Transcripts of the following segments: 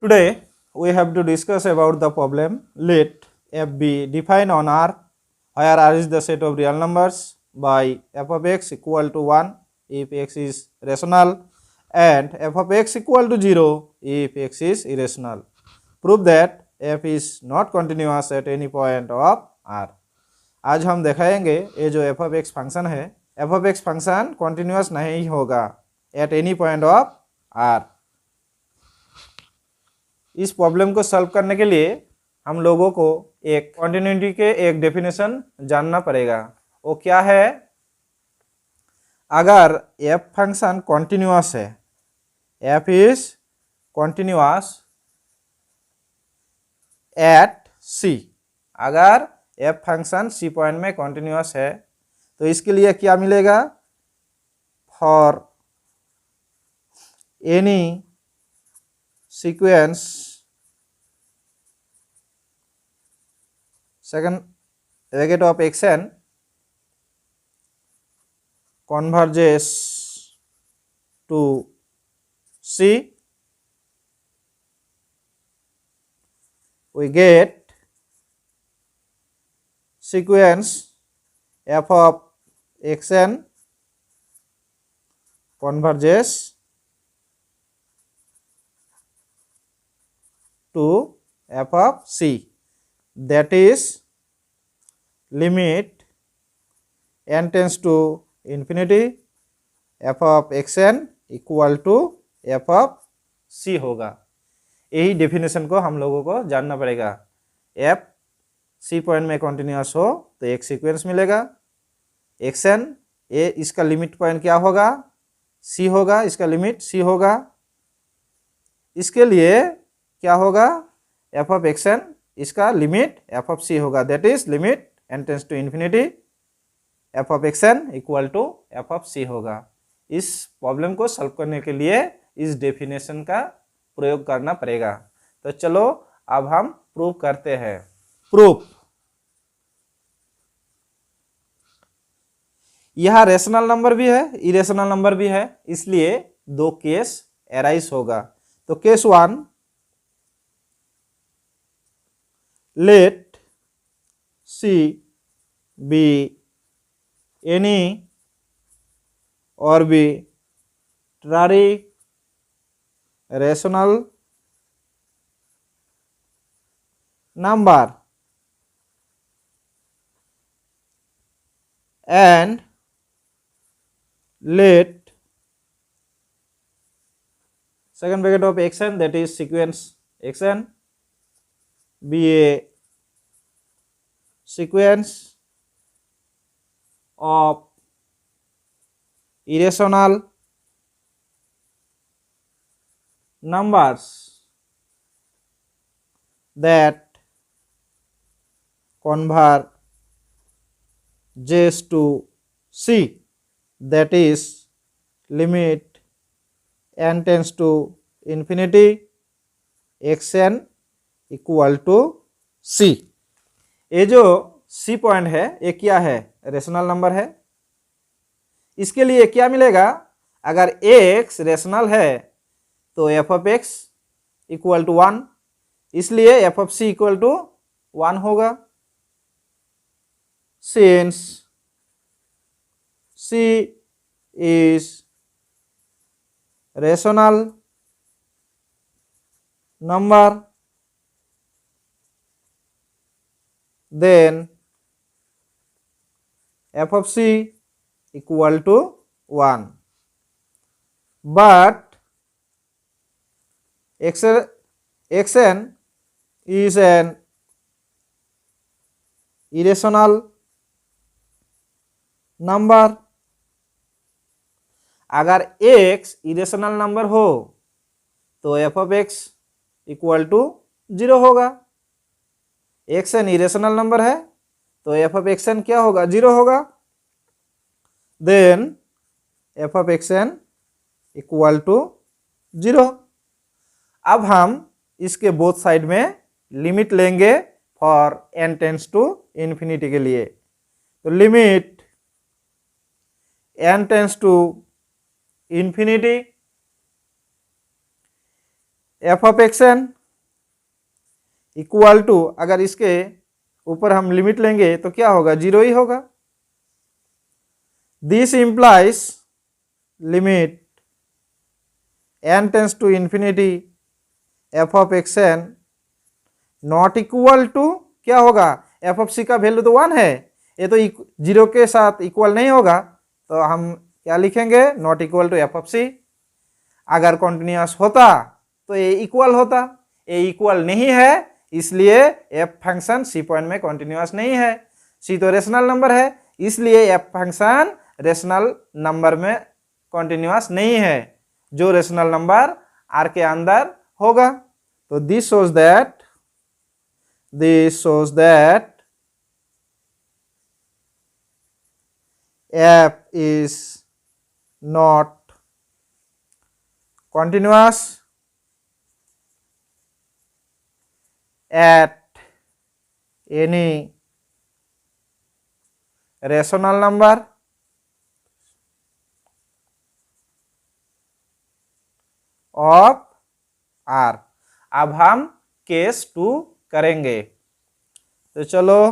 Today we have to discuss about the problem let f be defined on R, where R is the set of real numbers by f of x equal to 1 if x is rational and f of x equal to 0 if x is irrational. Prove that f is not continuous at any point of R. आज हम दिखाएंगे ये जो f of x function है, f of x function continuous नहीं होगा at any point of R. इस problem को सॉल्व करने के लिए हम लोगों को एक कॉन्टिन्यूटी के एक डेफिनेशन जानना पड़ेगा. वो क्या है? अगर f फंक्शन कॉन्टिन्यूअस है, f is continuous at c, अगर f फंक्शन c पॉइंट में कॉन्टिन्यूअस है तो इसके लिए क्या मिलेगा? For any sequence second bracket of xn converges to C, we get sequence f of xn converges to f of c, that is limit n tends to infinity f of xn equal to f of c होगा. यही definition को हम लोगों को जानना पड़ेगा. f c point में continuous हो तो एक सीक्वेंस मिलेगा. xn ये इसका लिमिट पॉइंट क्या होगा? c होगा, इसका लिमिट c होगा. इसके लिए क्या होगा? f of xn इसका लिमिट f of c होगा, that is limit n tends to infinity f of xn equal to f of c होगा. इस प्रॉब्लम को सॉल्व करने के लिए इस डेफिनेशन का प्रयोग करना पड़ेगा. तो चलो अब हम प्रूव करते हैं. प्रूफ, यह रेशनल नंबर भी है, इरेशनल नंबर भी है, इसलिए दो केस एराइज होगा. तो case one, let C be any arbitrary rational number and let second bracket of xn, that is sequence xn, be a sequence of irrational numbers that converges to C, that is limit n tends to infinity xn equal to c. ये जो c point है ये क्या है? Rational number है. इसके लिए क्या मिलेगा? अगर x रेशनल है तो f of x equal to 1, इसलिए f of c equal to 1 होगा. Since c is rational number, then f of c equal to 1, but xn is an irrational number. अगर x इरेशनल नंबर हो तो f of x equal to 0 होगा. xn irrational number है तो f of xn क्या होगा? 0 होगा. Then f of xn equal to 0. अब हम इसके बोथ साइड में लिमिट लेंगे for n tends to infinity के लिए. तो limit n tends to infinity f of x n equal to, अगर इसके ऊपर हम लिमिट लेंगे तो क्या होगा, 0 ही होगा। This implies limit n tends to infinity f of x n not equal to, क्या होगा, एफ ऑफ सी का वैल्यू तो 1 है, ये तो 0 के साथ इक्वल नहीं होगा, तो हम क्या लिखेंगे, not equal to F of C. अगर कॉन्टिन्यूअस होता तो ये इक्वल होता, ये इक्वल नहीं है, इसलिए एफ फंक्शन सी पॉइंट में कॉन्टिन्यूअस नहीं है। सी तो रेशनल नंबर है, इसलिए एफ फंक्शन रेशनल नंबर में कॉन्टिन्यूअस नहीं है, जो रेशनल नंबर आर के अंदर होगा। तो this shows that f is not continuous at any rational number of R। अब हम केस 2 करेंगे, तो चलो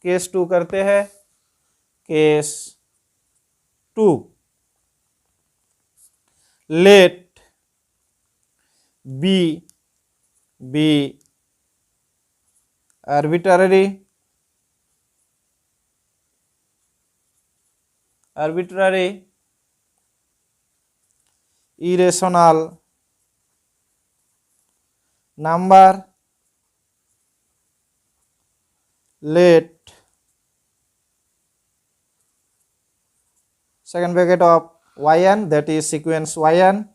केस 2 करते हैं। Case 2, let b be arbitrary irrational number, let second bracket of yn, that is sequence yn,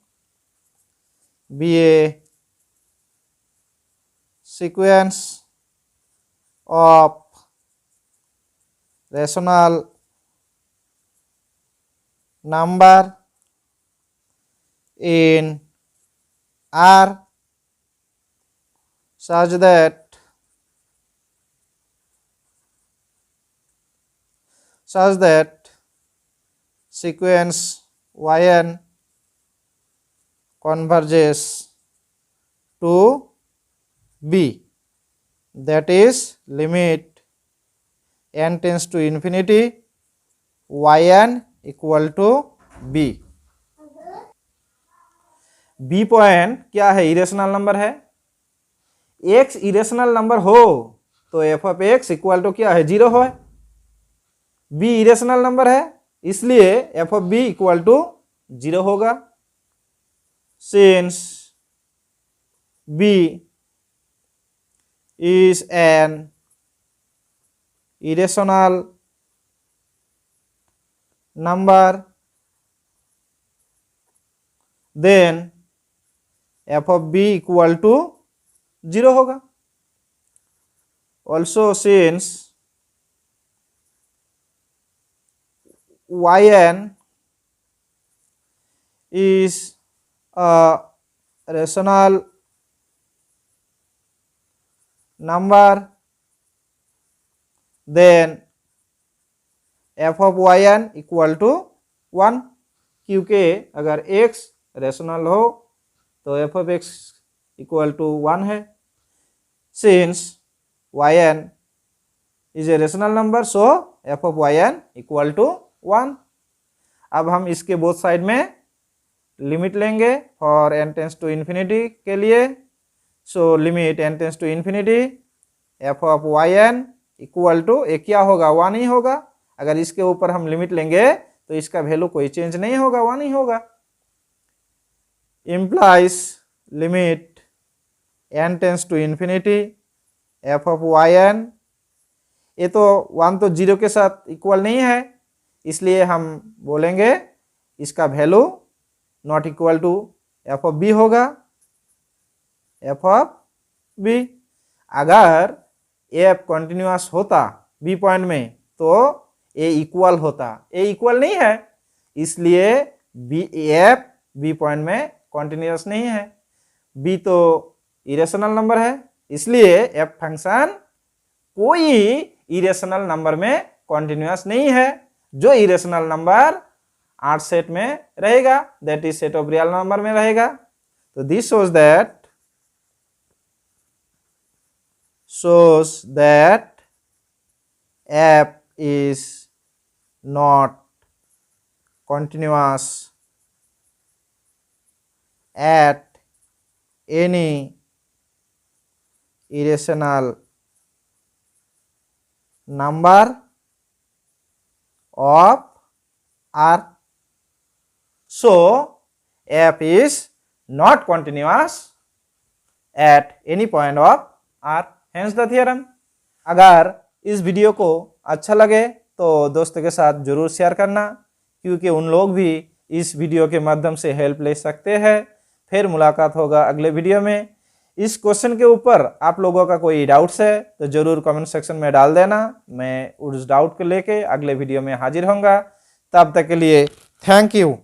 be a sequence of rational number in R such that sequence yn converges to B, that is limit n tends to infinity yn equal to B। B point क्या है, irrational number है। x irrational number हो तो f of x equal to क्या है, 0 है। b irrational number है, इसलिए f of b equal to 0 होगा। Since b is an irrational number, then f of b equal to 0 होगा। Also since yn is a rational number, then f of yn equal to 1, क्योंकि अगर x rational हो तो f of x equal to 1 है। Since yn is a rational number, so f of yn equal to 1। अब हम इसके both side में limit लेंगे for n tends to infinity के लिए। सो limit n tends to infinity f of yn equal to, ये क्या होगा, 1 ही होगा। अगर इसके ऊपर हम लिमिट लेंगे तो इसका वैल्यू कोई चेंज नहीं होगा, 1 ही होगा। implies limit n tends to infinity f of yn, ये तो 1 तो 0 के साथ इक्वल नहीं है, इसलिए हम बोलेंगे इसका value not equal to f of b होगा, f of b। अगर f कंटिन्यूअस होता b पॉइंट में तो a इक्वल होता, a इक्वल नहीं है, इसलिए f b पॉइंट में कॉन्टिन्यूअस नहीं है। b तो इरेशनल नंबर है, इसलिए f फंक्शन कोई इरेशनल नंबर में कॉन्टिन्यूअस नहीं है। जो इरेशनल नंबर 8 सेट में रहेगा, that is set of real number में रहेगा। तो this shows that shows that f is not continuous at any irrational number of r. So f is not continuous at any point of r, hence the theorem. अगर इस video को अच्छा लगे तो दोस्तों के साथ जरूर शेयर करना, क्योंकि उन लोग भी इस वीडियो के माध्यम से हेल्प ले सकते हैं। फिर मुलाकात होगा अगले वीडियो में। इस क्वेश्चन के ऊपर आप लोगों का कोई डाउट्स है तो जरूर कमेंट सेक्शन में डाल देना, मैं उस डाउट को लेके अगले वीडियो में हाजिर होऊंगा। तब तक के लिए थैंक यू।